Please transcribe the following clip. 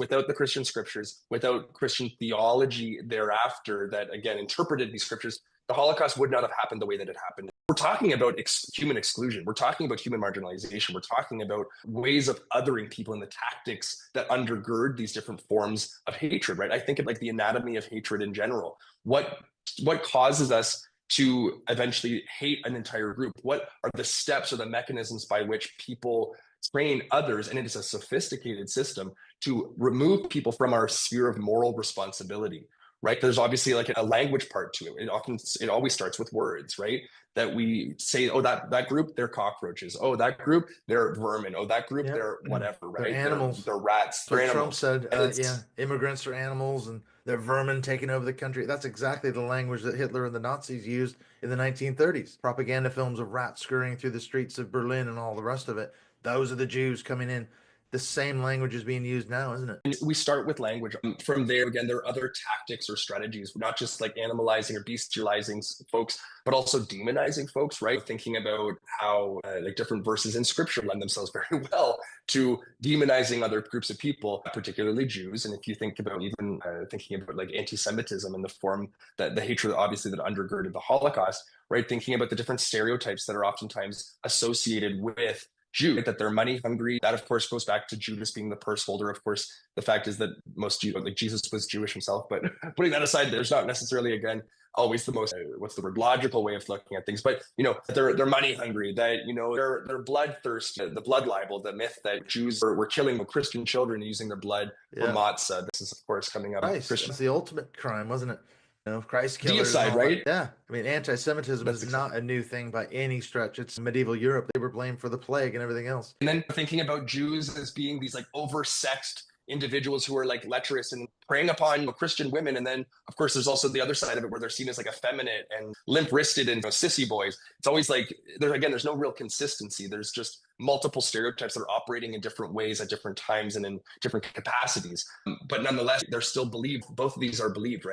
without the Christian scriptures, without Christian theology thereafter that, again, interpreted these scriptures, the Holocaust would not have happened the way that it happened. We're talking about human exclusion. We're talking about human marginalization. We're talking about ways of othering people and the tactics that undergird these different forms of hatred, right? I think of like the anatomy of hatred in general. What causes us to eventually hate an entire group? What are the steps or the mechanisms by which people train others? And it is a sophisticated system to remove people from our sphere of moral responsibility, right? There's obviously like a language part to it. It always starts with words, right? That we say, oh, that group, they're cockroaches. Oh, that group, they're vermin. Oh, that group, Yep. they're whatever, They're right? animals. They're rats, That's they're what Trump animals. said. And Yeah, it's immigrants are animals and they're vermin taking over the country. That's exactly the language that Hitler and the Nazis used in the 1930s. Propaganda films of rats scurrying through the streets of Berlin and all the rest of it. Those are the Jews coming in. The same language is being used now, isn't it? we start with language. From there, again, there are other tactics or strategies, not just like animalizing or bestializing folks, but also demonizing folks, right? Thinking about how like different verses in scripture lend themselves very well to demonizing other groups of people, particularly Jews. And if you think about even thinking about like anti-Semitism and the form that the hatred, obviously, that undergirded the Holocaust, right? Thinking about the different stereotypes that are oftentimes associated with Jew, that they're money hungry. That, of course, goes back to Judas being the purse holder. Of course, the fact is that most Jews, like Jesus was Jewish himself, but putting that aside, there's not necessarily, again, always the most, what's the word, logical way of looking at things. But, they're money hungry, that, they're bloodthirsty, the blood libel, the myth that Jews were killing Christian children using their blood for Yeah. matzah. This is, of course, coming out of Christ. Christian That's the ultimate crime, wasn't it? Christ killers and deicide, all that. right? Yeah. I mean, anti-Semitism That's is exactly. not a new thing by any stretch. It's medieval Europe. They were blamed for the plague and everything else. And then thinking about Jews as being these like oversexed individuals who are like lecherous and preying upon Christian women. And then, of course, there's also the other side of it where they're seen as like effeminate and limp-wristed and sissy boys. It's always like, there's no real consistency. There's just multiple stereotypes that are operating in different ways at different times and in different capacities. But nonetheless, they're still believed. Both of these are believed, right?